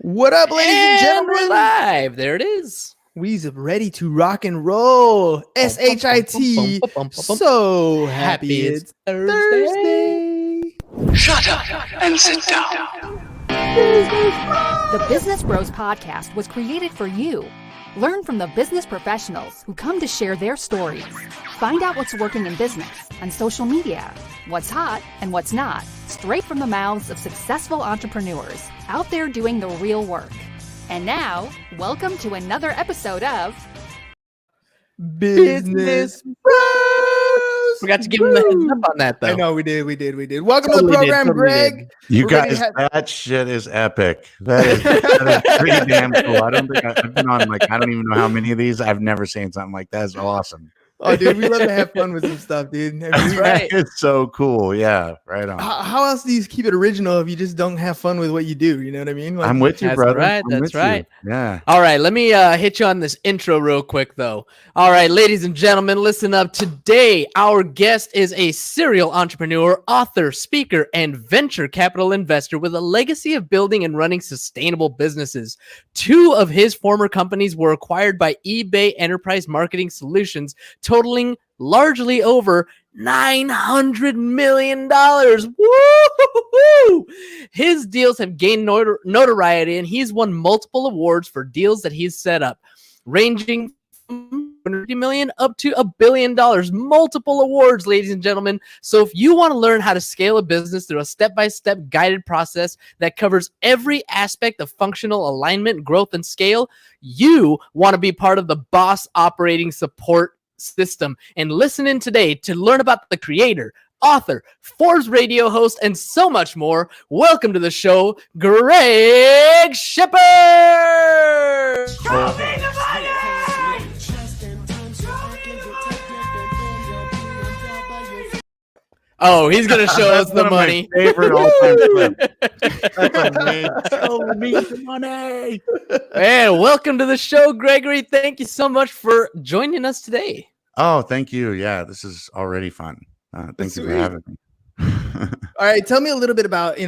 What up, ladies and gentlemen? We're live. There it is. We's ready to rock and roll. S-H-I-T. So happy it's Thursday. Shut up and sit down. The Business Bros Podcast was created for you. Learn from the business professionals who come to share their stories. Find out what's working in business and social media, what's hot and what's not, straight from the mouths of successful entrepreneurs out there doing the real work. And now, welcome to another episode of Business Bros. Forgot to give him the heads up on that, though. I know we did. Welcome to the program, Greg. You guys, that shit is epic. That is pretty damn cool. I don't think I've been on I don't even know how many of these. I've never seen something like that. It's awesome. Oh, dude, we love to have fun with some stuff, dude. That's right. It's so cool. Yeah, right on. How else do you keep it original if you just don't have fun with what you do? You know what I mean? I'm with you, brother. That's right. Yeah. All right, let me hit you on this intro real quick, though. All right, ladies and gentlemen, listen up. Today, our guest is a serial entrepreneur, author, speaker, and venture capital investor with a legacy of building and running sustainable businesses. 2 of his former companies were acquired by eBay Enterprise Marketing Solutions, totaling largely over $900 million. Woo! His deals have gained notoriety, and he's won multiple awards for deals that he's set up, ranging from $150 million up to $1 billion. Multiple awards, ladies and gentlemen. So if you want to learn how to scale a business through a step-by-step guided process that covers every aspect of functional alignment, growth, and scale, you want to be part of the Boss Operating Support System. And listen in today to learn about the creator, author, Forbes radio host, and so much more. Welcome to the show, Greg Shepard. Oh, he's gonna show us the money. Favorite all-time clip. That's amazing. Show me the money. Man, welcome to the show, Gregory. Thank you so much for joining us today. Oh, thank you. Yeah, this is already fun. Thank you for having me. All right, tell me a little bit about,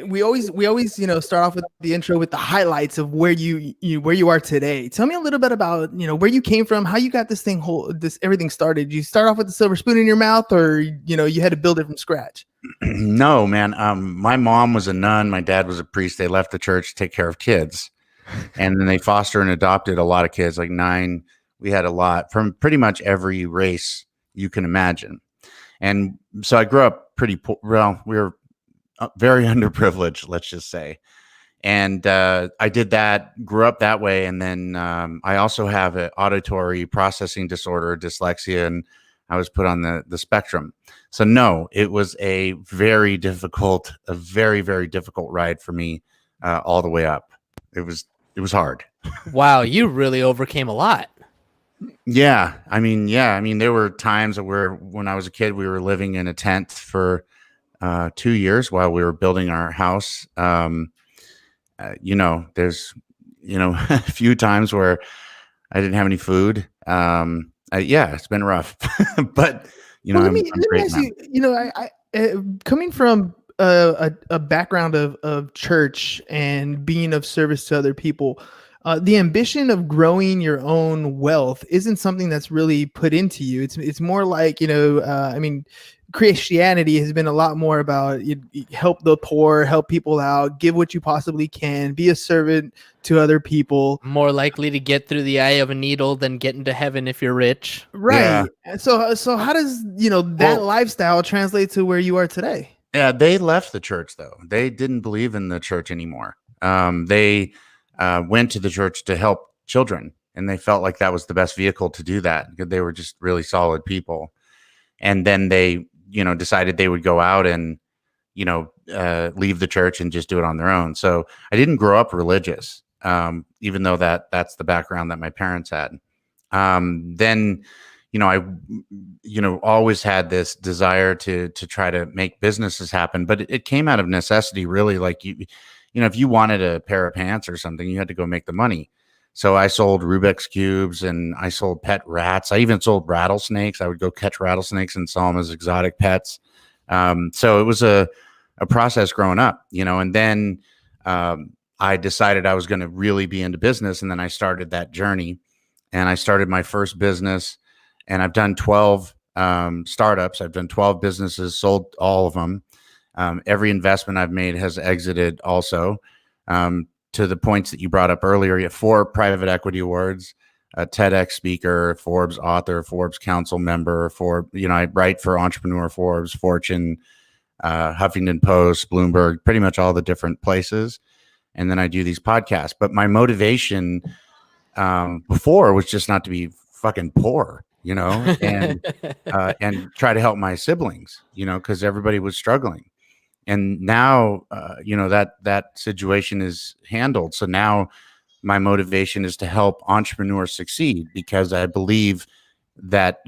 we always start off with the intro with the highlights of where you are today. Tell me a little bit about, where you came from, how you got everything started. Did you start off with a silver spoon in your mouth, or you had to build it from scratch? No, man. My mom was a nun, my dad was a priest. They left the church to take care of kids, and then they fostered and adopted a lot of kids, like 9. We had a lot from pretty much every race you can imagine. And so I grew up pretty poor. Well, we were very underprivileged, let's just say. And I did that, grew up that way. And then I also have an auditory processing disorder, dyslexia, and I was put on the spectrum. So no, it was a very, very difficult ride for me all the way up. It was hard. Wow, you really overcame a lot. Yeah. I mean, there were times where when I was a kid, we were living in a tent for 2 years while we were building our house. There's, a few times where I didn't have any food. It's been rough, but let me ask you, coming from a background of church and being of service to other people, the ambition of growing your own wealth isn't something that's really put into you. It's more like, Christianity has been a lot more about you help the poor, help people out, give what you possibly can, be a servant to other people. More likely to get through the eye of a needle than get into heaven if you're rich. Right. Yeah. So how does, that lifestyle translate to where you are today? Yeah, they left the church, though. They didn't believe in the church anymore. They went to the church to help children, and they felt like that was the best vehicle to do that because they were just really solid people. And then they, decided they would go out and, leave the church and just do it on their own. So I didn't grow up religious, even though that's the background that my parents had. Then, I, always had this desire to try to make businesses happen, but it came out of necessity, really. Like if you wanted a pair of pants or something, you had to go make the money. So I sold Rubik's Cubes and I sold pet rats. I even sold rattlesnakes. I would go catch rattlesnakes and sell them as exotic pets. So it was a process growing up, and then I decided I was going to really be into business. And then I started that journey, and I started my first business, and I've done 12 startups. I've done 12 businesses, sold all of them. Every investment I've made has exited also. To the points that you brought up earlier, you have 4 private equity awards, a TEDx speaker, Forbes author, Forbes council member, I write for Entrepreneur, Forbes, Fortune, Huffington Post, Bloomberg, pretty much all the different places. And then I do these podcasts. But my motivation before was just not to be fucking poor, and try to help my siblings, because everybody was struggling. And now, that situation is handled. So now my motivation is to help entrepreneurs succeed, because I believe that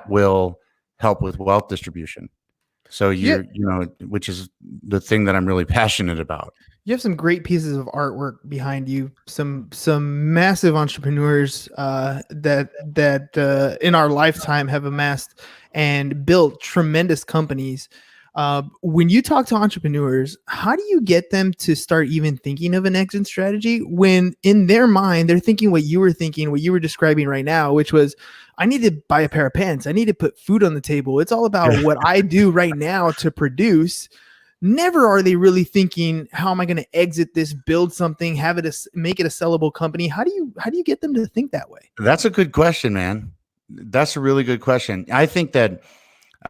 will help with wealth distribution. So which is the thing that I'm really passionate about. You have some great pieces of artwork behind you. Some massive entrepreneurs that in our lifetime have amassed and built tremendous companies. When you talk to entrepreneurs, how do you get them to start even thinking of an exit strategy when in their mind they're thinking what you were thinking, what you were describing right now, which was, I need to buy a pair of pants, I need to put food on the table. It's all about what I do right now to produce. Never are they really thinking, how am I going to exit this, build something, make it a sellable company? How do you get them to think that way? That's a good question, man. That's a really good question. I think that,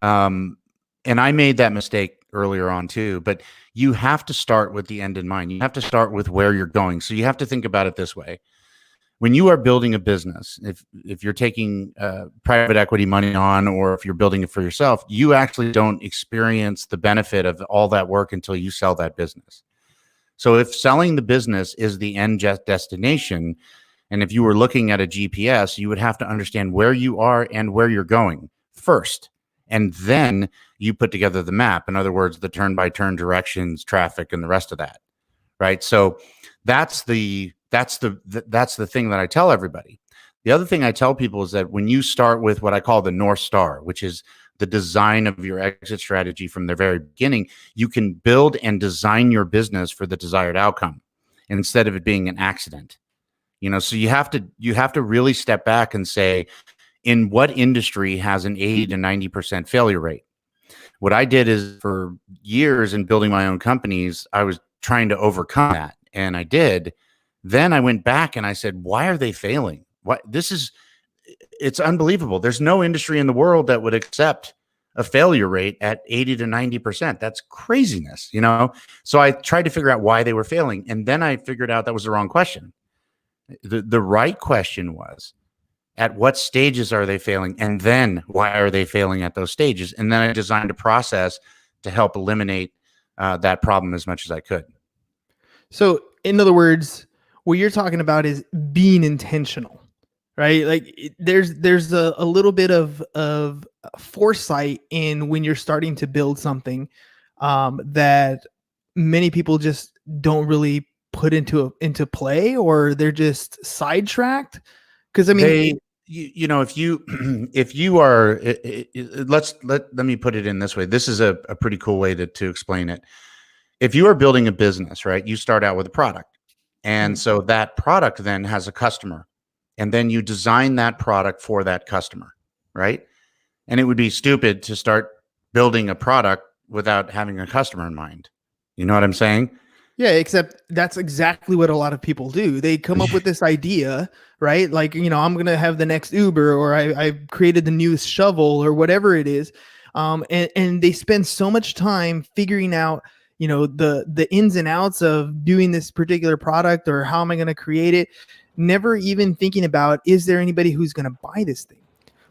and I made that mistake earlier on too, but you have to start with the end in mind. You have to start with where you're going. So you have to think about it this way. When you are building a business, if you're taking private equity money on, or if you're building it for yourself, you actually don't experience the benefit of all that work until you sell that business. So if selling the business is the end destination, and if you were looking at a GPS, you would have to understand where you are and where you're going first. And then you put together the map. In other words, the turn-by-turn directions, traffic, and the rest of that, right? So that's the thing that I tell everybody. The other thing I tell people is that when you start with what I call the North Star, which is the design of your exit strategy from the very beginning, you can build and design your business for the desired outcome, instead of it being an accident. So you have to really step back and say, in what industry has an 80 to 90% failure rate? What I did is, for years in building my own companies, I was trying to overcome that, and I did. Then I went back and I said, why are they failing? It's unbelievable. There's no industry in the world that would accept a failure rate at 80 to 90%. That's craziness, So I tried to figure out why they were failing. And then I figured out that was the wrong question. The right question was, at what stages are they failing? And then why are they failing at those stages? And then I designed a process to help eliminate that problem as much as I could. So in other words, what you're talking about is being intentional, right? Like there's a little bit of foresight in when you're starting to build something that many people just don't really put into play, or they're just sidetracked. Because I mean, if you are, let me put it in this way. This is a pretty cool way to explain it. If you are building a business, right, you start out with a product. And so that product then has a customer, and then you design that product for that customer, right? And it would be stupid to start building a product without having a customer in mind. You know what I'm saying? Yeah, except that's exactly what a lot of people do. They come up with this idea, right? Like, I'm going to have the next Uber, or I created the newest shovel, or whatever it is. And they spend so much time figuring out, the ins and outs of doing this particular product, or how am I going to create it? Never even thinking about, is there anybody who's going to buy this thing?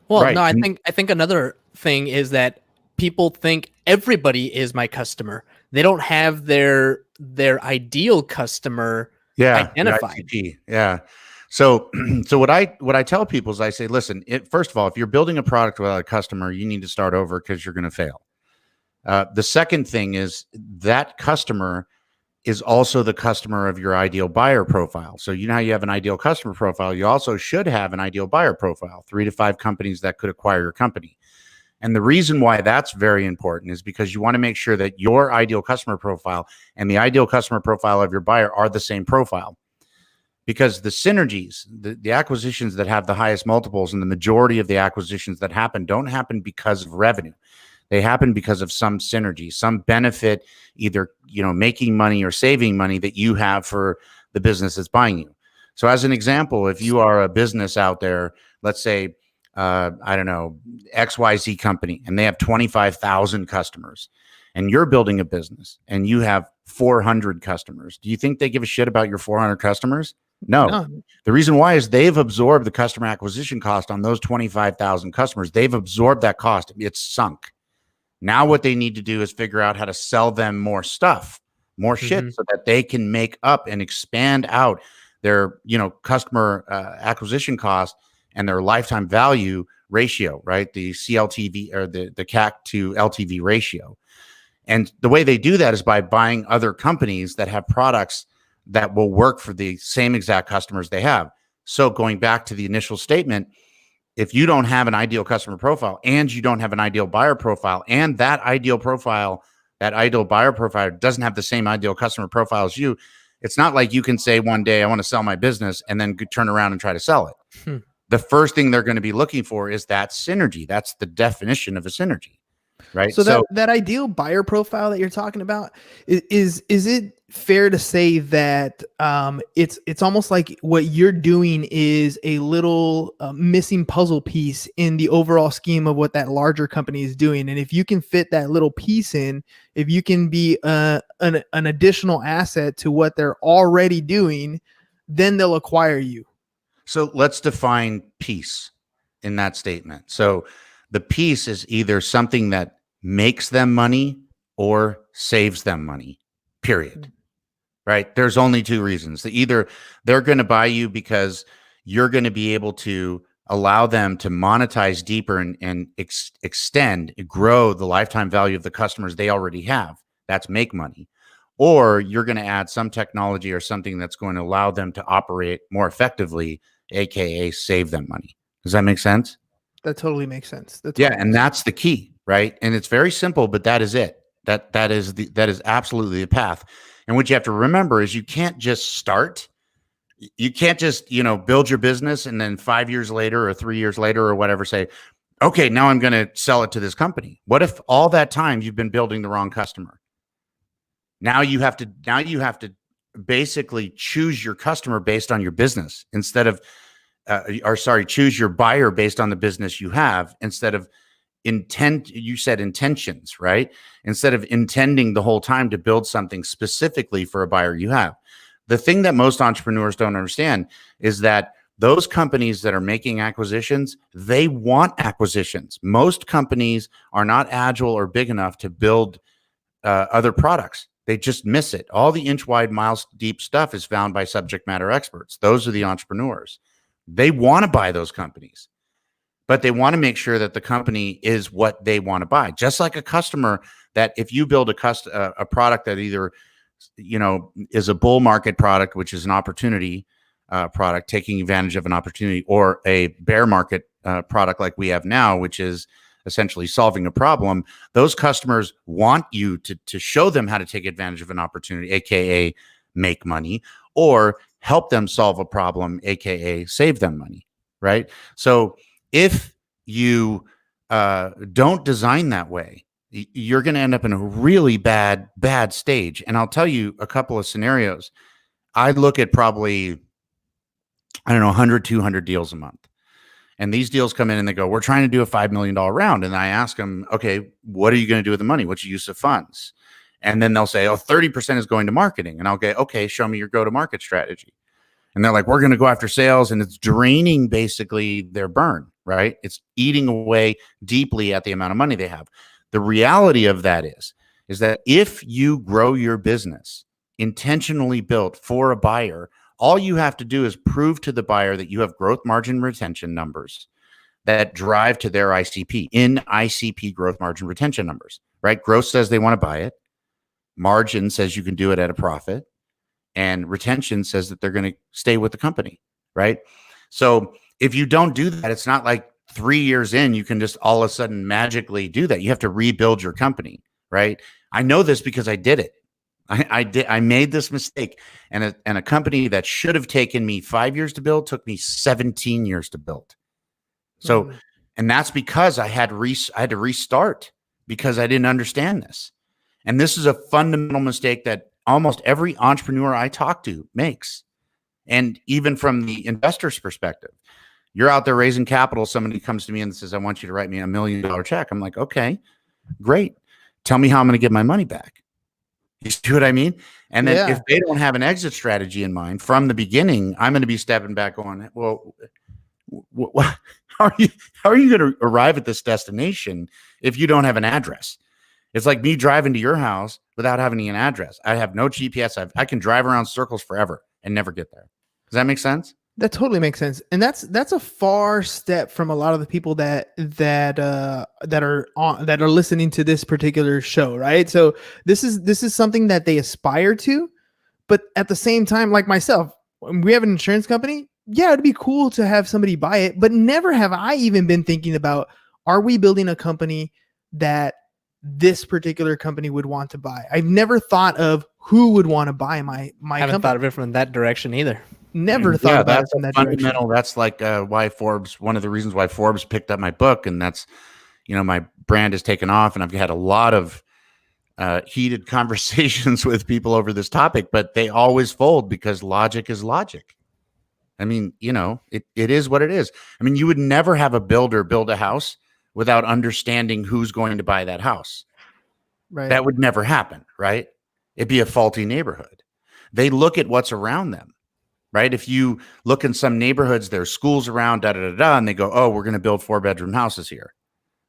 Well, right. No, I think another thing is that people think everybody is my customer. They don't have their ideal customer identified. Yeah. So what I tell people is, I say, listen, first of all, if you're building a product without a customer, you need to start over, because you're going to fail. The second thing is, that customer is also the customer of your ideal buyer profile. So how you have an ideal customer profile, you also should have an ideal buyer profile, 3 to 5 companies that could acquire your company. And the reason why that's very important is because you want to make sure that your ideal customer profile and the ideal customer profile of your buyer are the same profile. Because the synergies, the acquisitions that have the highest multiples, and the majority of the acquisitions that happen don't happen because of revenue. They happen because of some synergy, some benefit, either making money or saving money that you have for the business that's buying you. So as an example, if you are a business out there, let's say, I don't know, XYZ company, and they have 25,000 customers, and you're building a business and you have 400 customers. Do you think they give a shit about your 400 customers? No. The reason why is they've absorbed the customer acquisition cost on those 25,000 customers. They've absorbed that cost. It's sunk. Now what they need to do is figure out how to sell them more stuff, more shit, so that they can make up and expand out their, customer acquisition cost and their lifetime value ratio, right? The CLTV, or the CAC to LTV ratio. And the way they do that is by buying other companies that have products that will work for the same exact customers they have. So going back to the initial statement, if you don't have an ideal customer profile and you don't have an ideal buyer profile, and that ideal buyer profile doesn't have the same ideal customer profile as you, it's not like you can say one day, I want to sell my business, and then turn around and try to sell it. The first thing they're going to be looking for is that synergy. That's the definition of a synergy, right? So that ideal buyer profile that you're talking about, is it fair to say that it's almost like what you're doing is a little missing puzzle piece in the overall scheme of what that larger company is doing? And if you can fit that little piece in, if you can be an additional asset to what they're already doing, then they'll acquire you. So let's define peace in that statement. So the piece is either something that makes them money or saves them money, period. Right? There's only two reasons. Either they're going to buy you because you're going to be able to allow them to monetize deeper and extend, grow the lifetime value of the customers they already have. That's make money. Or you're going to add some technology or something that's going to allow them to operate more effectively, AKA save them money. Does that make sense? That totally makes sense. And that's the key, right? And it's very simple, but that is it. That is absolutely the path. And what you have to remember is you can't just start. You can't just, build your business and then 5 years later or 3 years later or whatever say, okay, now I'm going to sell it to this company. What if all that time you've been building the wrong customer? Now you have to basically choose your customer based on your business instead of, choose your buyer based on the business you have instead of you said intentions, right? Instead of intending the whole time to build something specifically for a buyer you have. The thing that most entrepreneurs don't understand is that those companies that are making acquisitions, they want acquisitions. Most companies are not agile or big enough to build other products. They just miss it. All the inch wide, miles deep stuff is found by subject matter experts. Those are the entrepreneurs. They want to buy those companies, but they want to make sure that the company is what they want to buy. Just like a customer, that if you build a product that either, is a bull market product, which is an opportunity product, taking advantage of an opportunity, or a bear market product like we have now, which is essentially solving a problem, those customers want you to show them how to take advantage of an opportunity, AKA make money, or help them solve a problem, AKA save them money, right? So if you don't design that way, you're going to end up in a really bad stage. And I'll tell you a couple of scenarios. I look at probably, 100, 200 deals a month. And these deals come in and they go, we're trying to do a $5 million round. And I ask them, okay, what are you going to do with the money? What's your use of funds? And then they'll say, 30% is going to marketing. And I'll go, okay, show me your go-to-market strategy. And they're like, we're going to go after sales. And it's draining basically their burn, right? It's eating away deeply at the amount of money they have. The reality of that is that if you grow your business intentionally built for a buyer, all you have to do is prove to the buyer that you have growth margin retention numbers that drive to their ICP. In ICP, growth margin retention numbers, right? Growth says they want to buy it. Margin says you can do it at a profit. And retention says that they're going to stay with the company, right? So if you don't do that, it's not like 3 years in, you can just all of a sudden magically do that. You have to rebuild your company, right? I know this because I did it. I made this mistake, and a company that should have taken me 5 years to build took me 17 years to build. So, and that's because I had to restart because I didn't understand this. And this is a fundamental mistake that almost every entrepreneur I talk to makes. And even from the investor's perspective, you're out there raising capital. Somebody comes to me and says, I want you to write me $1 million check. I'm like, okay, great. Tell me how I'm going to get my money back. You see what I mean? And then if they don't have an exit strategy in mind from the beginning, I'm going to be stepping back going, well, how are you going to arrive at this destination if you don't have an address? It's like me driving to your house without having an address. I have no GPS. I can drive around circles forever and never get there. Does that make sense? That totally makes sense, and that's a far step from a lot of the people that are listening to this particular show, right? So this is something that they aspire to, but at the same time, like myself, when we have an insurance company, yeah, it'd be cool to have somebody buy it, but never have I even been thinking about, are we building a company that this particular company would want to buy? I've never thought of who would want to buy my I haven't company. thought of it from that direction either. Never thought about it from that fundamental direction. That's like why Forbes, one of the reasons why Forbes picked up my book, and that's, my brand has taken off, and I've had a lot of heated conversations with people over this topic, but they always fold because logic is logic. I mean, it is what it is. I mean, you would never have a builder build a house without understanding who's going to buy that house. Right. That would never happen, right? It'd be a faulty neighborhood. They look at what's around them. Right. If you look in some neighborhoods, there's schools around, and they go, oh, we're going to build 4-bedroom houses here.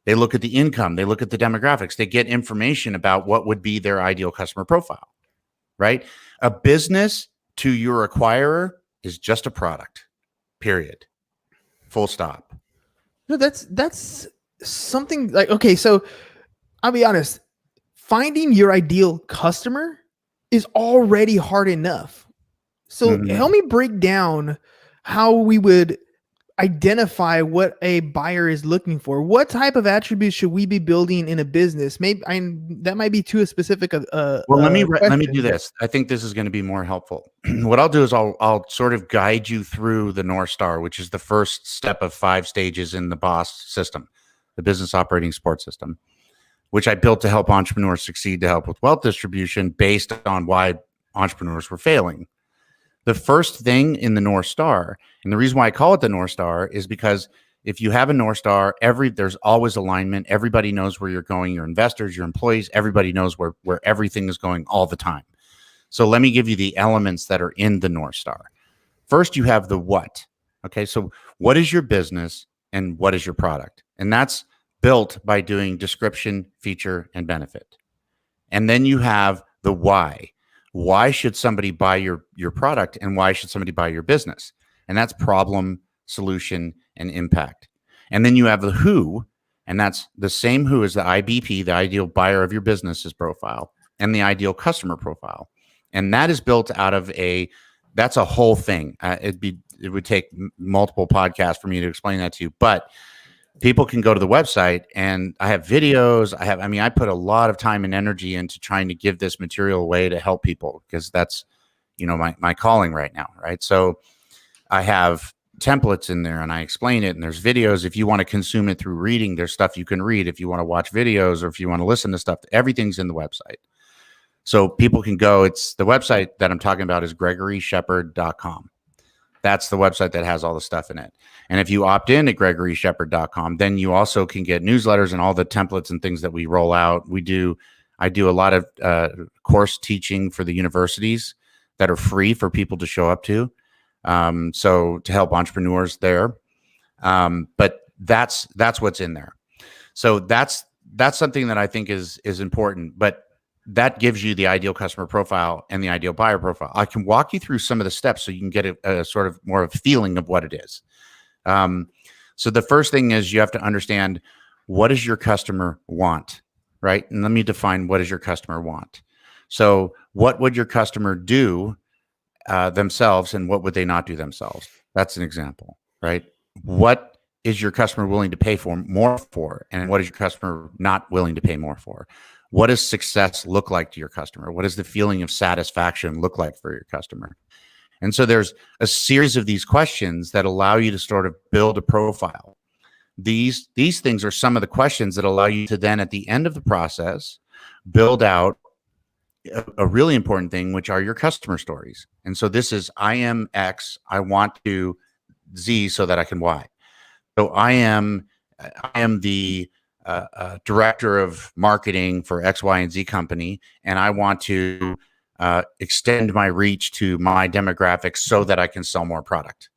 They look at the income. They look at the demographics. They get information about what would be their ideal customer profile. Right. A business to your acquirer is just a product, period. Full stop. No, that's something like, okay, so I'll be honest. Finding your ideal customer is already hard enough. So help me break down how we would identify what a buyer is looking for. What type of attributes should we be building in a business? Maybe that might be too specific. Well, let me do this. I think this is going to be more helpful. What I'll do is I'll sort of guide you through the North Star, which is the first step of 5 stages in the BOSS system, the business operating support system, which I built to help entrepreneurs succeed, to help with wealth distribution based on why entrepreneurs were failing. The first thing in the North Star, and the reason why I call it the North Star, is because if you have a North Star, there's always alignment. Everybody knows where you're going. Your investors, your employees, everybody knows where everything is going all the time. So let me give you the elements that are in the North Star. First, you have the what. Okay, so what is your business and what is your product? And that's built by doing description, feature, and benefit. And then you have the why. Why should somebody buy your product, and why should somebody buy your business? And that's problem, solution, and impact. And then you have the who, and that's the same who as the IBP, the ideal buyer of your business's profile, and the ideal customer profile. And that is built out of that's a whole thing. It would take multiple podcasts for me to explain that to you, but people can go to the website, and I have videos. I put a lot of time and energy into trying to give this material away to help people, because that's, my calling right now. Right. So I have templates in there and I explain it, and there's videos. If you want to consume it through reading, there's stuff you can read. If you want to watch videos, or if you want to listen to stuff, everything's in the website. So people can go, it's the website that I'm talking about is GregoryShepard.com. That's the website that has all the stuff in it. And if you opt in at GregoryShepard.com, then you also can get newsletters and all the templates and things that we roll out. I do a lot of course teaching for the universities that are free for people to show up to. So to help entrepreneurs there. But that's what's in there. So that's something that I think is important, but that gives you the ideal customer profile and the ideal buyer profile. I can walk you through some of the steps so you can get a sort of more of a feeling of what it is. So the first thing is you have to understand, what does your customer want, right? And let me define, what does your customer want? So what would your customer do themselves, and what would they not do themselves? That's an example, right? What is your customer willing to pay for more for? And what is your customer not willing to pay more for? What does success look like to your customer? What does the feeling of satisfaction look like for your customer? And so there's a series of these questions that allow you to sort of build a profile. These things are some of the questions that allow you to then, at the end of the process, build out a really important thing, which are your customer stories. And so this is, I am X, I want to Z so that I can Y. So I am the director of marketing for X, Y, and Z company, and I want to extend my reach to my demographics so that I can sell more product.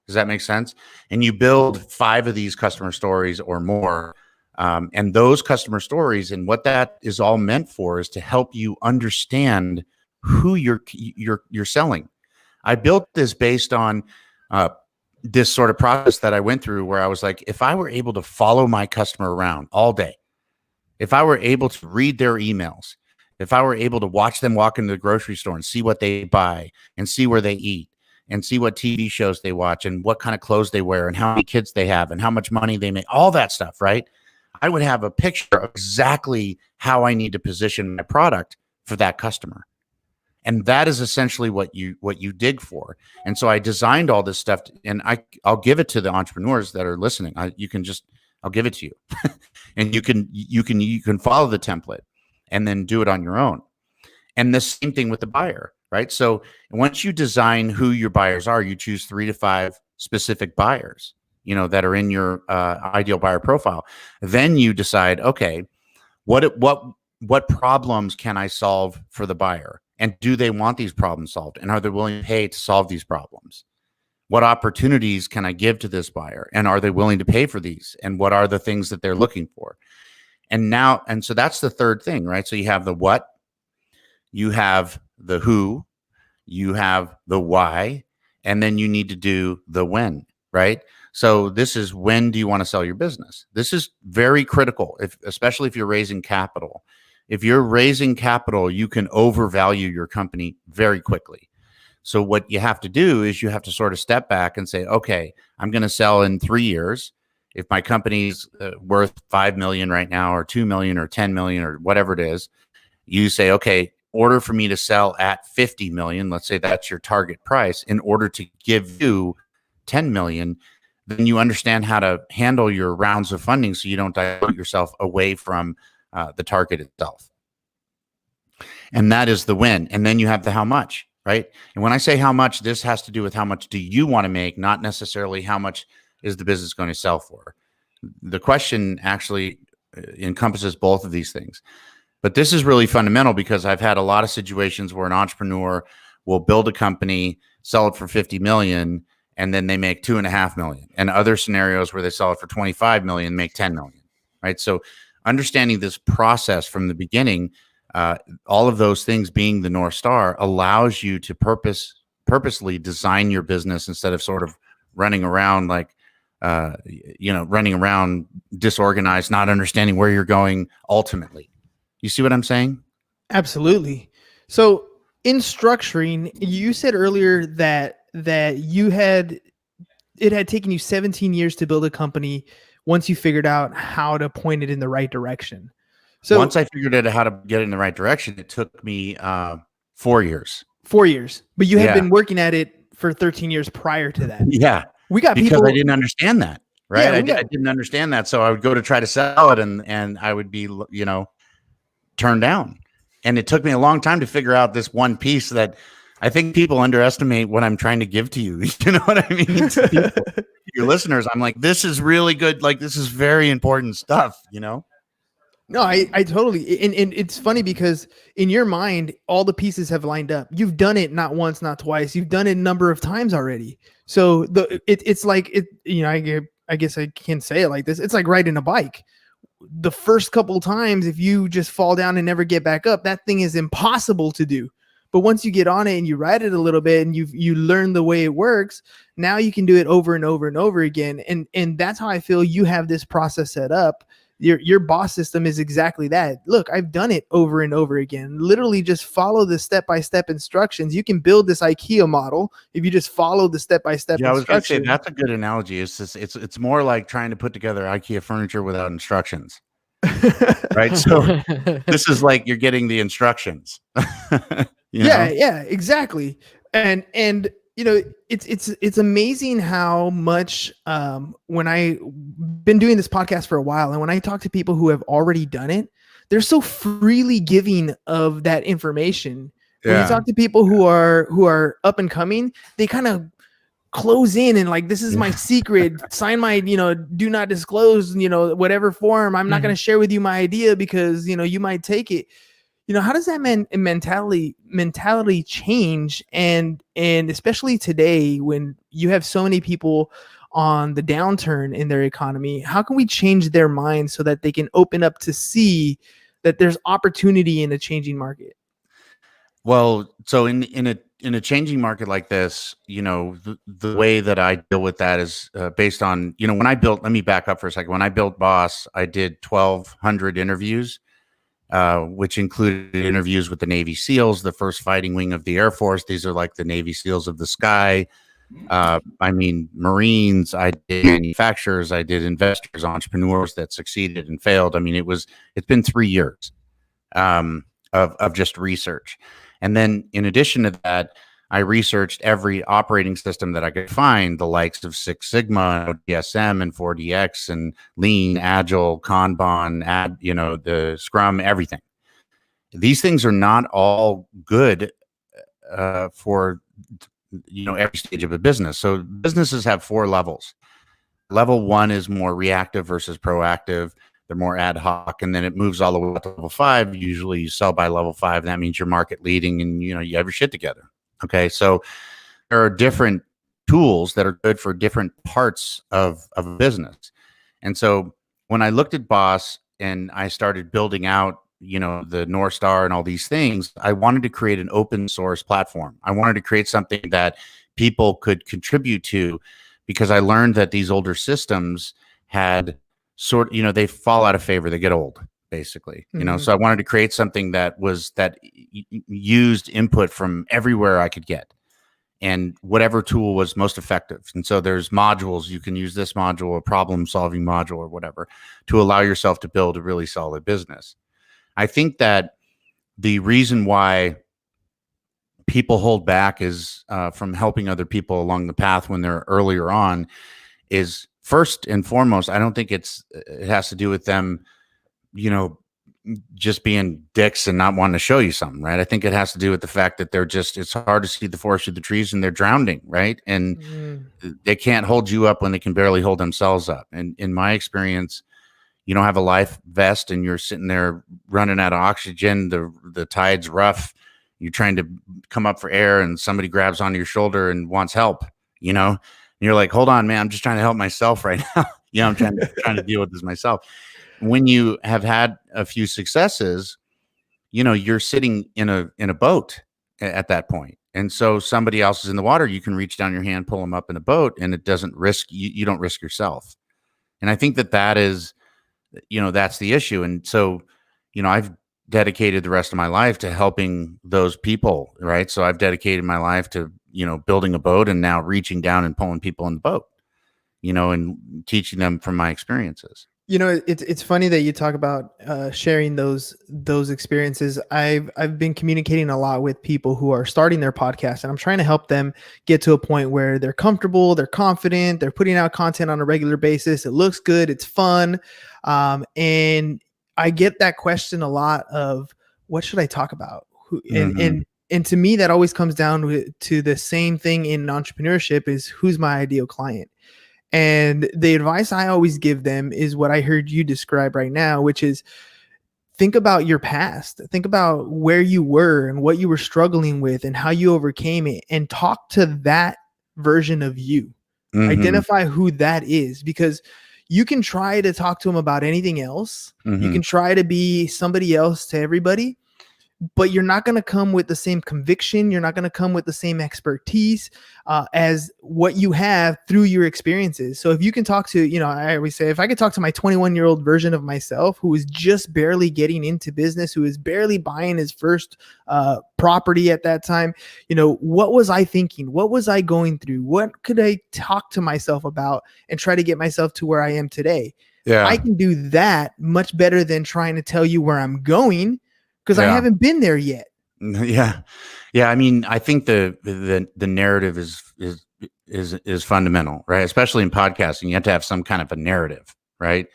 Does that make sense? And you build 5 of these customer stories or more. And those customer stories, and what that is all meant for, is to help you understand who you're selling. I built this based on this sort of process that I went through, where I was like, if I were able to follow my customer around all day, if I were able to read their emails, if I were able to watch them walk into the grocery store and see what they buy and see where they eat and see what TV shows they watch and what kind of clothes they wear and how many kids they have and how much money they make, all that stuff, right? I would have a picture of exactly how I need to position my product for that customer. And that is essentially what you dig for. And so I designed all this stuff, and I'll give it to the entrepreneurs that are listening. I'll give it to you. And you can follow the template and then do it on your own. And the same thing with the buyer, right? So once you design who your buyers are, you choose 3 to 5 specific buyers, that are in your ideal buyer profile. Then you decide, okay, what problems can I solve for the buyer? And do they want these problems solved? And are they willing to pay to solve these problems? What opportunities can I give to this buyer? And are they willing to pay for these? And what are the things that they're looking for? And so that's the third thing, right? So you have the what, you have the who, you have the why, and then you need to do the when, right? So this is, when do you want to sell your business? This is very critical, especially if you're raising capital. If you're raising capital, you can overvalue your company very quickly. So what you have to do is you have to sort of step back and say, okay, I'm going to sell in 3 years. If my company's worth 5 million right now, or 2 million, or 10 million, or whatever it is, you say, okay, in order for me to sell at 50 million, let's say that's your target price, in order to give you 10 million, then you understand how to handle your rounds of funding so you don't dilute yourself away from the target itself. And that is the when. And then you have the how much, right? And when I say how much, this has to do with how much do you want to make, not necessarily how much is the business going to sell for. The question actually encompasses both of these things. But this is really fundamental, because I've had a lot of situations where an entrepreneur will build a company, sell it for 50 million, and then they make 2.5 million. And other scenarios where they sell it for 25 million, make 10 million, right? So understanding this process from the beginning, all of those things being the North Star, allows you to purposely design your business instead of sort of running around running around disorganized, not understanding where you're going ultimately. You see what I'm saying? Absolutely. So in structuring, you said earlier that it had taken you 17 years to build a company once you figured out how to point it in the right direction. So once I figured out how to get it in the right direction, it took me 4 years. 4 years. But you had been working at it for 13 years prior to that. Yeah. We got because people, I didn't understand that, right? Yeah, I didn't understand that. So I would go to try to sell it, and I would be, turned down. And it took me a long time to figure out this one piece that I think people underestimate what I'm trying to give to you. You know what I mean? Your listeners, I'm like, this is really good. Like, this is very important stuff, No, I totally, and it's funny because in your mind, all the pieces have lined up. You've done it not once, not twice. You've done it a number of times already. So it's like, I guess I can say it like this. It's like riding a bike. The first couple times, if you just fall down and never get back up, that thing is impossible to do. But once you get on it and you ride it a little bit and you learn the way it works, now you can do it over and over and over again. And that's how I feel you have this process set up. Your boss system is exactly that. Look, I've done it over and over again. Literally just follow the step-by-step instructions. You can build this IKEA model if you just follow the step-by-step Yeah, I was going to say instructions. that's a good analogy. It's more like trying to put together IKEA furniture without instructions, right? So this is like you're getting the instructions. Yeah, exactly. And it's amazing how much when I been doing this podcast for a while, and when I talk to people who have already done it, they're so freely giving of that information. When you talk to people who are up and coming, they kind of close in and like, this is my secret, sign my do not disclose, whatever form. I'm not going to share with you my idea because you might take it. How does that mentality change? And especially today when you have so many people on the downturn in their economy, how can we change their minds so that they can open up to see that there's opportunity in a changing market? Well, so in a changing market like this, the way that I deal with that is based on, when I built, let me back up for a second. When I built Boss, I did 1,200 interviews, which included interviews with the Navy SEALs, the first fighting wing of the Air Force. These are like the Navy SEALs of the sky. Marines, I did manufacturers, I did investors, entrepreneurs that succeeded and failed. It's been 3 years of just research. And then in addition to that, I researched every operating system that I could find, the likes of Six Sigma, DSM, and 4DX, and Lean, Agile, Kanban, the Scrum, everything. These things are not all good for every stage of a business. So businesses have 4 levels. Level 1 is more reactive versus proactive. They're more ad hoc, and then it moves all the way up to level 5. Usually you sell by level 5. That means you're market leading and you have your shit together. Okay. So there are different tools that are good for different parts of a business. And so when I looked at Boss and I started building out, the North Star and all these things, I wanted to create an open source platform. I wanted to create something that people could contribute to, because I learned that these older systems had they fall out of favor. They get old, basically, so I wanted to create something that used input from everywhere I could get, and whatever tool was most effective. And so there's modules. You can use this module, a problem solving module or whatever, to allow yourself to build a really solid business. I think that the reason why people hold back is from helping other people along the path when they're earlier on is, first and foremost, I don't think it has to do with them, just being dicks and not wanting to show you something, right? I think it has to do with the fact that it's hard to see the forest through the trees and they're drowning, right? And they can't hold you up when they can barely hold themselves up. And in my experience, you don't have a life vest and you're sitting there running out of oxygen. The tide's rough. You're trying to come up for air and somebody grabs onto your shoulder and wants help, and you're like, hold on, man, I'm just trying to help myself right now. I'm trying to deal with this myself. When you have had a few successes, you're sitting in a boat at that point. And so somebody else is in the water. You can reach down your hand, pull them up in a boat, and it doesn't risk, you don't risk yourself. And I think that is, that's the issue. And so, I've dedicated the rest of my life to helping those people, right? So I've dedicated my life to, building a boat and now reaching down and pulling people in the boat, and teaching them from my experiences. It's funny that you talk about sharing those experiences. I've been communicating a lot with people who are starting their podcast, and I'm trying to help them get to a point where they're comfortable, they're confident, they're putting out content on a regular basis. It looks good, it's fun, and I get that question a lot of, what should I talk about? And to me, that always comes down to the same thing in entrepreneurship: is who's my ideal client. And the advice I always give them is what I heard you describe right now, which is, think about your past. Think about where you were and what you were struggling with and how you overcame it, and talk to that version of you. Identify who that is, because you can try to talk to them about anything else. You can try to be somebody else to everybody, but you're not going to come with the same conviction. You're not going to come with the same expertise as what you have through your experiences. So if you can talk to, I always say, if I could talk to my 21-year-old version of myself who is just barely getting into business, who is barely buying his first property at that time, what was I thinking? What was I going through? What could I talk to myself about and try to get myself to where I am today? Yeah. I can do that much better than trying to tell you where I'm going, because I haven't been there yet. Yeah. Yeah. I mean, I think the narrative is fundamental, right? Especially in podcasting, you have to have some kind of a narrative, right?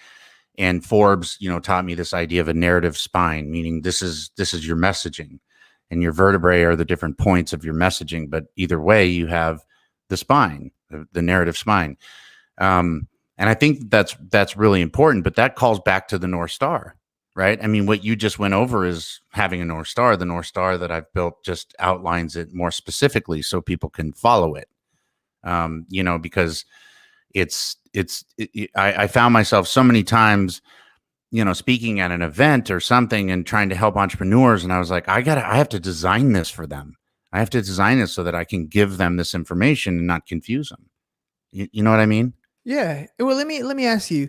And Forbes, taught me this idea of a narrative spine, meaning this is your messaging, and your vertebrae are the different points of your messaging. But either way, you have the spine, the narrative spine. And I think that's really important, but that calls back to the North Star, right? I mean, what you just went over is having a North Star. The North Star that I've built just outlines it more specifically so people can follow it. Because I found myself so many times, speaking at an event or something and trying to help entrepreneurs. And I was like, I have to design this for them. I have to design this so that I can give them this information and not confuse them. You know what I mean? Yeah. Well, let me ask you,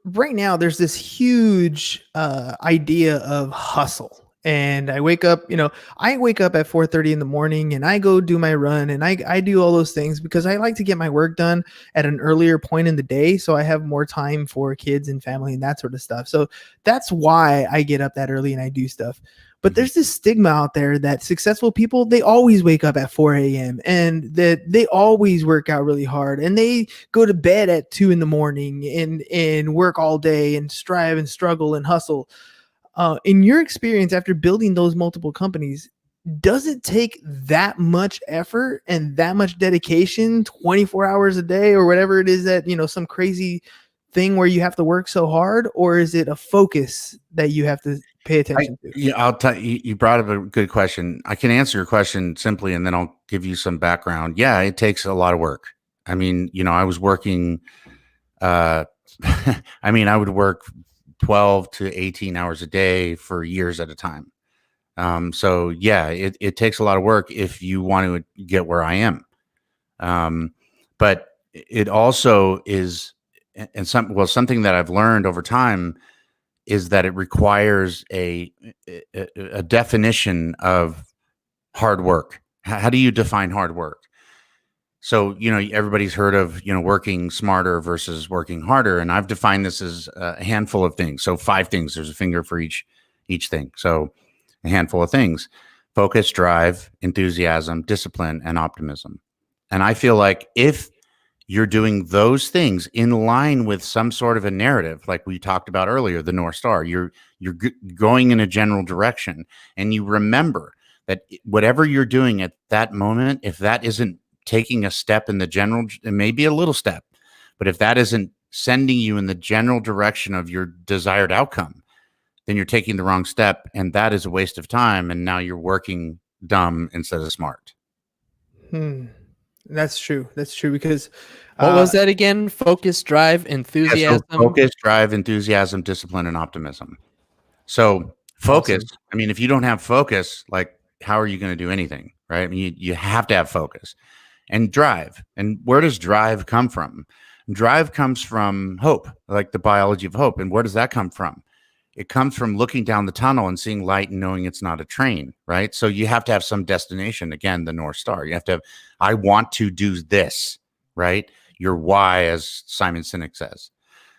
right now there's this huge idea of hustle. And I wake up at 4:30 in the morning and I go do my run and I do all those things because I like to get my work done at an earlier point in the day. So I have more time for kids and family and that sort of stuff. So that's why I get up that early and I do stuff. But there's this stigma out there that successful people, they always wake up at 4 a.m. and that they always work out really hard and they go to bed at 2 in the morning and work all day and strive and struggle and hustle. In your experience, after building those multiple companies, does it take that much effort and that much dedication, 24 hours a day or whatever it is that, some crazy thing where you have to work so hard, or is it a focus that you have to pay attention to? I'll tell you, you brought up a good question. I can answer your question simply, and then I'll give you some background. Yeah, it takes a lot of work. I mean, I was working, I would work 12 to 18 hours a day for years at a time. So yeah, it takes a lot of work if you want to get where I am. But it also is, and something that I've learned over time is that it requires a definition of hard work. How do you define hard work? So, everybody's heard of, working smarter versus working harder. And I've defined this as a handful of things. So 5 things, there's a finger for each thing. So a handful of things: focus, drive, enthusiasm, discipline, and optimism. And I feel like if you're doing those things in line with some sort of a narrative, like we talked about earlier, the North Star, you're going in a general direction, and you remember that whatever you're doing at that moment, if that isn't taking a step in the general, it may be a little step, but if that isn't sending you in the general direction of your desired outcome, then you're taking the wrong step, and that is a waste of time. And now you're working dumb instead of smart. That's true. That's true. Because what was that again? Focus, drive, enthusiasm. Yeah, so focus, drive, enthusiasm, discipline, and optimism. So focus. Awesome. I mean, if you don't have focus, like, how are you going to do anything, right? I mean, you have to have focus. And drive. And where does drive come from? Drive comes from hope, like the biology of hope. And where does that come from? It comes from looking down the tunnel and seeing light and knowing it's not a train, right? So you have to have some destination. Again, the North Star. You have to have, I want to do this, right? Your why, as Simon Sinek says.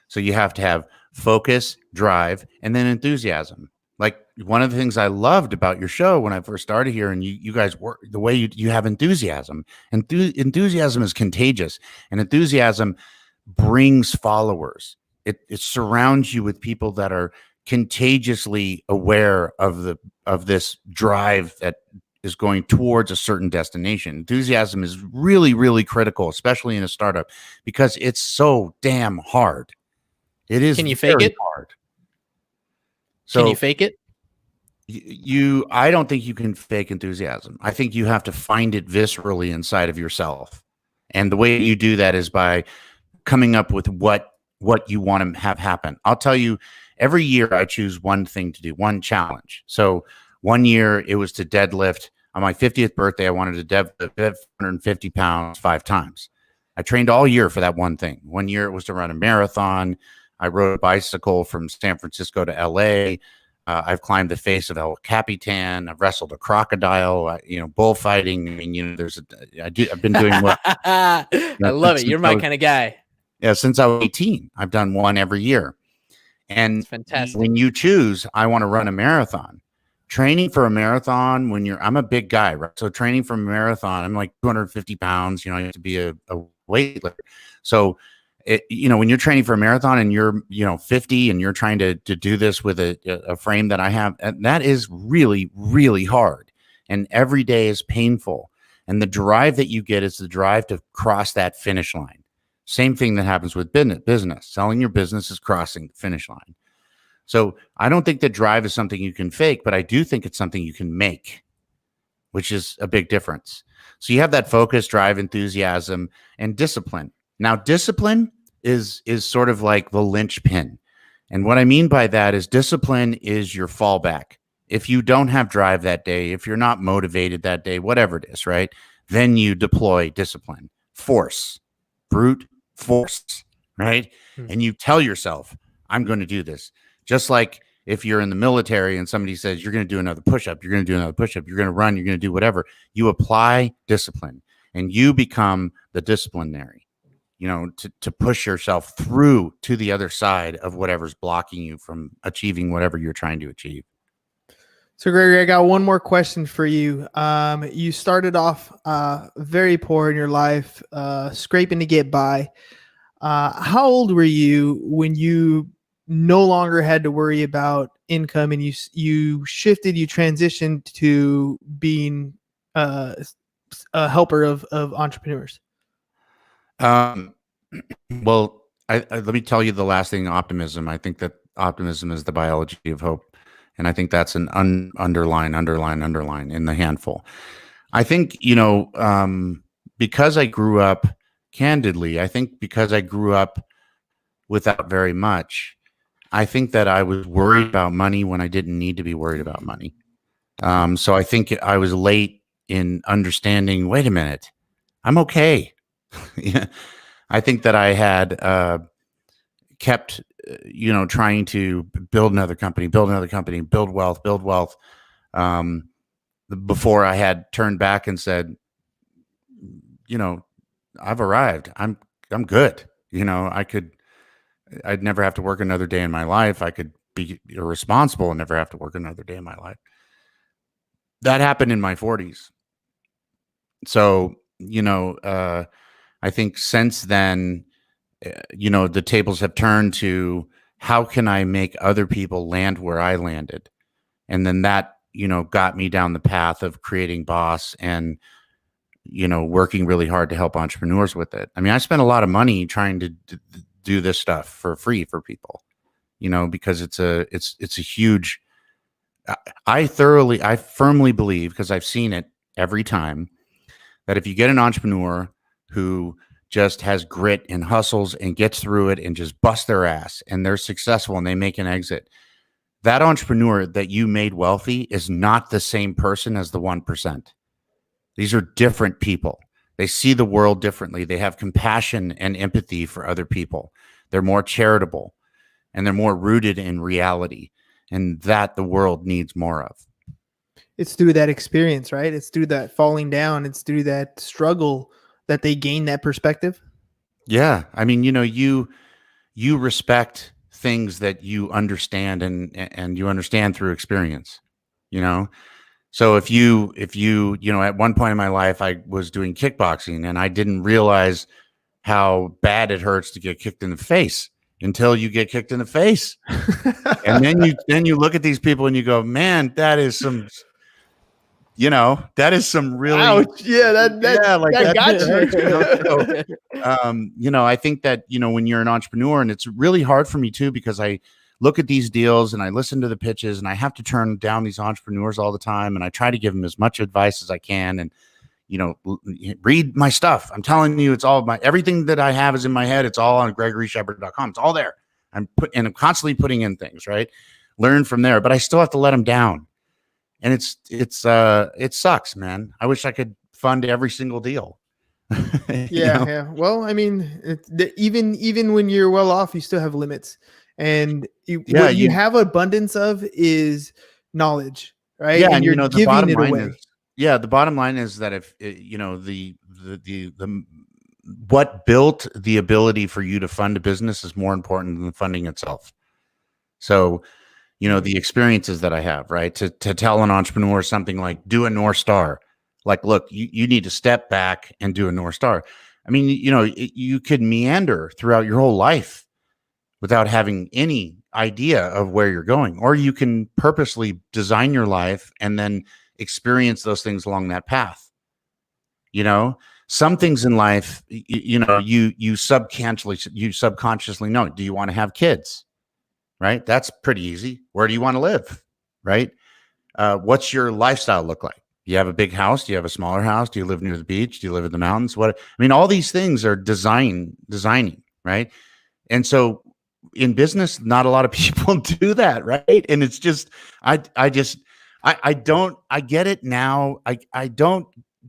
So you have to have focus, drive, and then enthusiasm. Like, one of the things I loved about your show when I first started here, and you guys work the way you have enthusiasm. Enthusiasm is contagious, and enthusiasm brings followers. It surrounds you with people that are contagiously aware of this drive that is going towards a certain destination. Enthusiasm is really, really critical, especially in a startup, because it's so damn hard. It is. Can you fake it? Hard. So can you fake it? I don't think you can fake enthusiasm. I think you have to find it viscerally inside of yourself. And the way you do that is by coming up with what you want to have happen. I'll tell you, every year I choose one thing to do, one challenge. So one year it was to deadlift. On my 50th birthday, I wanted to deadlift 150 pounds 5 times. I trained all year for that one thing. One year it was to run a marathon. I rode a bicycle from San Francisco to LA. I've climbed the face of El Capitan. I've wrestled a crocodile. Bullfighting. I mean, I've been doing what I love it. You're my kind of guy. Yeah, since I was 18, I've done one every year. And That's fantastic. when you choose, I want to run a marathon. Training for a marathon I'm a big guy, right? So training for a marathon, I'm like 250 pounds. You have to be a weightlifter. So when you're training for a marathon and you're 50 and you're trying to do this with a frame that I have, that is really, really hard, and every day is painful. And the drive that you get is the drive to cross that finish line. Same thing that happens with business. Selling your business is crossing the finish line. So I don't think that drive is something you can fake, but I do think it's something you can make, which is a big difference. So you have that focus, drive, enthusiasm, and discipline. Now, discipline is sort of like the linchpin. And what I mean by that is discipline is your fallback. If you don't have drive that day, if you're not motivated that day, whatever it is, right? Then you deploy discipline, force, brute force, right? And you tell yourself, I'm going to do this. Just like if you're in the military and somebody says, you're going to do another push-up, you're going to do another push-up, you're going to run, you're going to do whatever. You apply discipline and you become the disciplinary, to push yourself through to the other side of whatever's blocking you from achieving whatever you're trying to achieve. So, Gregory, I got one more question for you. You started off very poor in your life, scraping to get by. How old were you when you no longer had to worry about income and you transitioned to being a helper of entrepreneurs? Well, let me tell you the last thing, optimism. I think that optimism is the biology of hope. And I think that's an underline in the handful. I think, because I grew up candidly, because I grew up without very much, I think that I was worried about money when I didn't need to be worried about money. So I think I was late in understanding, wait a minute, I'm okay. I think that I had kept, trying to build another company, build wealth, before I had turned back and said, I've arrived. I'm good. I'd never have to work another day in my life. I could be irresponsible and never have to work another day in my life. That happened in my 40s. So, I think since then, the tables have turned to how can I make other people land where I landed? And then that, got me down the path of creating Boss and, working really hard to help entrepreneurs with it. I mean, I spent a lot of money trying to do this stuff for free for people, because it's a huge, I firmly believe, because I've seen it every time, that if you get an entrepreneur who just has grit and hustles and gets through it and just busts their ass and they're successful and they make an exit, that entrepreneur that you made wealthy is not the same person as the 1%. These are different people. They see the world differently. They have compassion and empathy for other people. They're more charitable and they're more rooted in reality, and that the world needs more of. It's through that experience, right? It's through that falling down. It's through that struggle that they gain that perspective. Yeah. I mean, you respect things that you understand and you understand through experience, So if you, at one point in my life, I was doing kickboxing and I didn't realize how bad it hurts to get kicked in the face until you get kicked in the face. And then you look at these people and you go, man, that is some really, ouch. Yeah, that got you. I think that, when you're an entrepreneur, and it's really hard for me too, because I look at these deals and I listen to the pitches and I have to turn down these entrepreneurs all the time. And I try to give them as much advice as I can. And, read my stuff. I'm telling you, it's all everything that I have is in my head. It's all on GregoryShepard.com. It's all there. I'm constantly putting in things, right? Learn from there, but I still have to let them down. And it sucks, man. I wish I could fund every single deal. Yeah. Well, I mean, even when you're well off, you still have limits, and what you have abundance of is knowledge, right? Yeah, and you're the giving bottom it line away. the bottom line is that if the what built the ability for you to fund a business is more important than the funding itself. So, the experiences that I have, right? To tell an entrepreneur something like, do a North Star, like, look, you need to step back and do a North Star. I mean, you could meander throughout your whole life without having any idea of where you're going, or you can purposely design your life and then experience those things along that path. Some things in life, you subconsciously know. Do you want to have kids? Right? That's pretty easy. Where do you want to live? Right? What's your lifestyle look like? Do you have a big house? Do you have a smaller house? Do you live near the beach? Do you live in the mountains? All these things are designing, right? And so in business, not a lot of people do that, right? And it's just, I get it now. I don't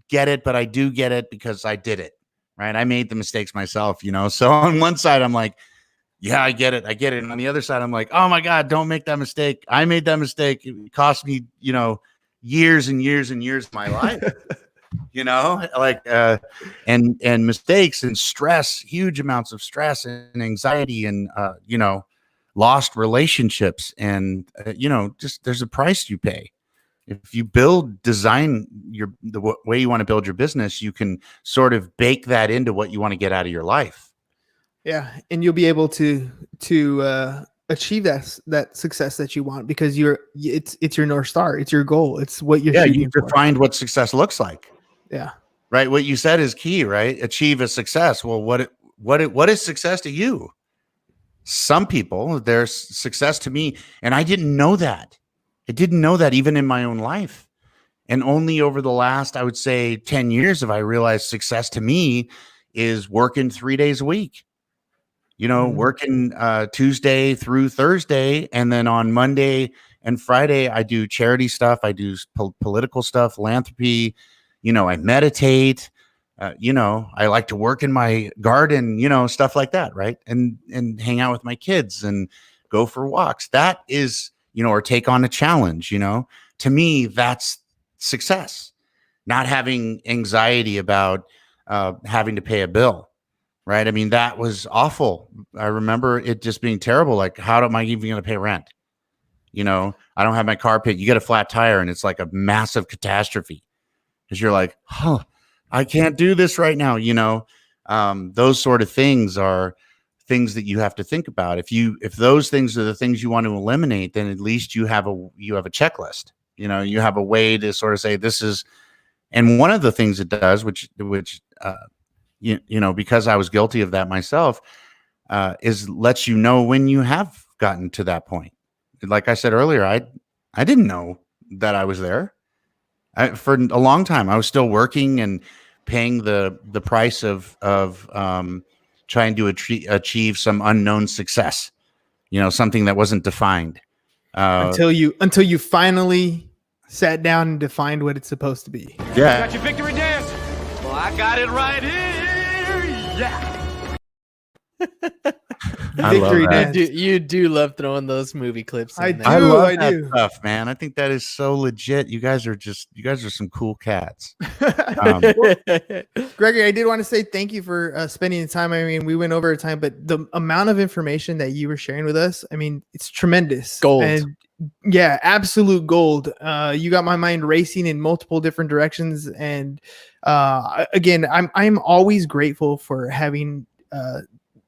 get it, but I do get it because I did it, right? I made the mistakes myself, So on one side, I'm like, yeah, I get it. And on the other side, I'm like, oh my God, don't make that mistake. I made that mistake. It cost me, years and years and years of my life, and mistakes and stress, huge amounts of stress and anxiety and, lost relationships. And, just there's a price you pay. If you design the way you want to build your business, you can sort of bake that into what you want to get out of your life. Yeah, and you'll be able to achieve that success that you want because it's your North Star, it's your goal, it's what you're shooting for. You defined what success looks like. Yeah, right. What you said is key, right? Achieve a success. Well, what is success to you? Some people, there's success to me, and I didn't know that. I didn't know that even in my own life. And only over the last, I would say, 10 years have I realized success to me is working 3 days a week. Working Tuesday through Thursday. And then on Monday and Friday, I do charity stuff. I do political stuff, philanthropy. I meditate. I like to work in my garden, stuff like that. Right. And hang out with my kids and go for walks. That is, or take on a challenge, to me, that's success. Not having anxiety about having to pay a bill. Right. I mean, that was awful. I remember it just being terrible. Like, how am I even going to pay rent? I don't have my car paid. You get a flat tire and it's like a massive catastrophe because you're like, I can't do this right now. Those sort of things are things that you have to think about. If those things are the things you want to eliminate, then at least you have a checklist. You have a way to sort of say this is, and one of the things it does, which because I was guilty of that myself, is lets you know when you have gotten to that point. Like I said earlier, I didn't know that I was there. For a long time, I was still working and paying the price of trying to achieve some unknown success, something that wasn't defined. Until you finally sat down and defined what it's supposed to be. Yeah. Got your victory dance? Well, I got it right here. Yeah. Victory dance. You do love throwing those movie clips in there. I love I that do. stuff, man. I think that is so legit. You guys are some cool cats. Gregory, I did want to say thank you for spending the time. I mean, we went over time, but the amount of information that you were sharing with us, I mean, it's tremendous. Gold. And yeah, absolute gold. You got my mind racing in multiple different directions. And again, I'm always grateful for having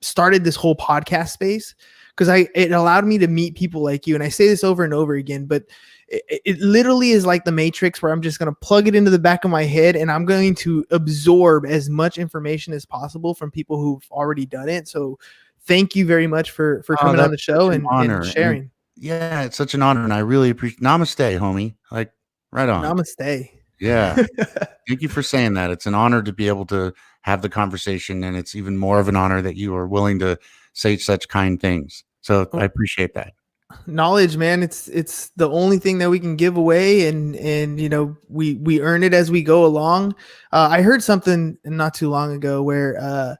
started this whole podcast space because it allowed me to meet people like you. And I say this over and over again, but it literally is like the Matrix where I'm just going to plug it into the back of my head and I'm going to absorb as much information as possible from people who've already done it. So thank you very much for coming on the show and sharing. And yeah, it's such an honor. And I really appreciate Namaste, homie. Like right on. Namaste. Yeah. Thank you for saying that. It's an honor to be able to have the conversation. And it's even more of an honor that you are willing to say such kind things. So I appreciate that. Knowledge, man. It's the only thing that we can give away, and we earn it as we go along. I heard something not too long ago where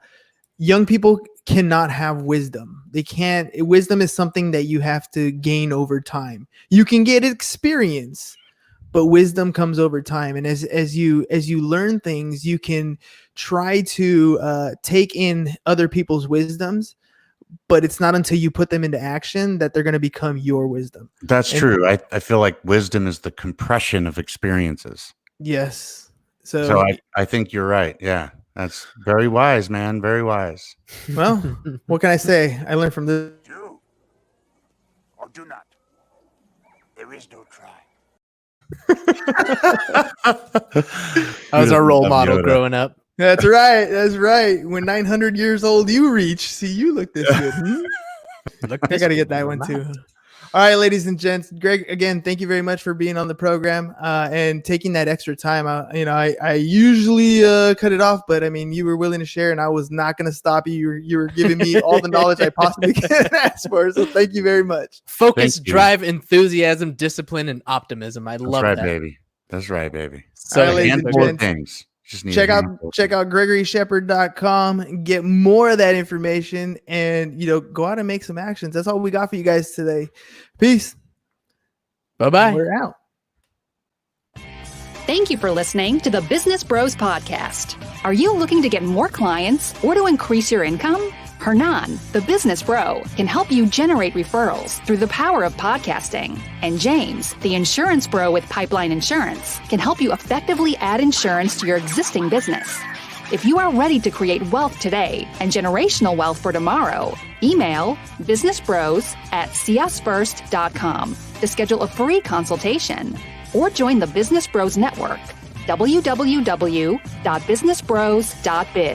young people cannot have wisdom. They can't. Wisdom is something that you have to gain over time. You can get experience, but wisdom comes over time. And as you learn things, you can try to take in other people's wisdoms, but it's not until you put them into action that they're going to become your wisdom. That's true. I feel like wisdom is the compression of experiences. Yes. So I think you're right. Yeah. That's very wise, man. Very wise. Well, what can I say? I learned from this. Do or do not. There is no try. I was our role Love model Yoda. growing up. That's right. That's right. When 900 years old you reach, see, you look this good. I got to get that one too. All right, ladies and gents. Greg, again, thank you very much for being on the program and taking that extra time. I usually cut it off, but I mean, you were willing to share, and I was not going to stop you. You were giving me all the knowledge I possibly can ask for. So thank you very much. Focus, Thank you. drive, enthusiasm, discipline, and optimism. I love That's right, that. baby. That's right, baby. So All right, ladies and Handful of gents. things. Just need Check a out handful. GregoryShepard.com, get more of that information, and go out and make some actions. That's all we got for you guys today. Peace. Bye-bye. We're out. Thank you for listening to the Business Bros Podcast. Are you looking to get more clients or to increase your income? Hernan, the business bro, can help you generate referrals through the power of podcasting. And James, the insurance bro with Pipeline Insurance, can help you effectively add insurance to your existing business. If you are ready to create wealth today and generational wealth for tomorrow, email businessbros@csfirst.com to schedule a free consultation or join the Business Bros Network, www.businessbros.biz.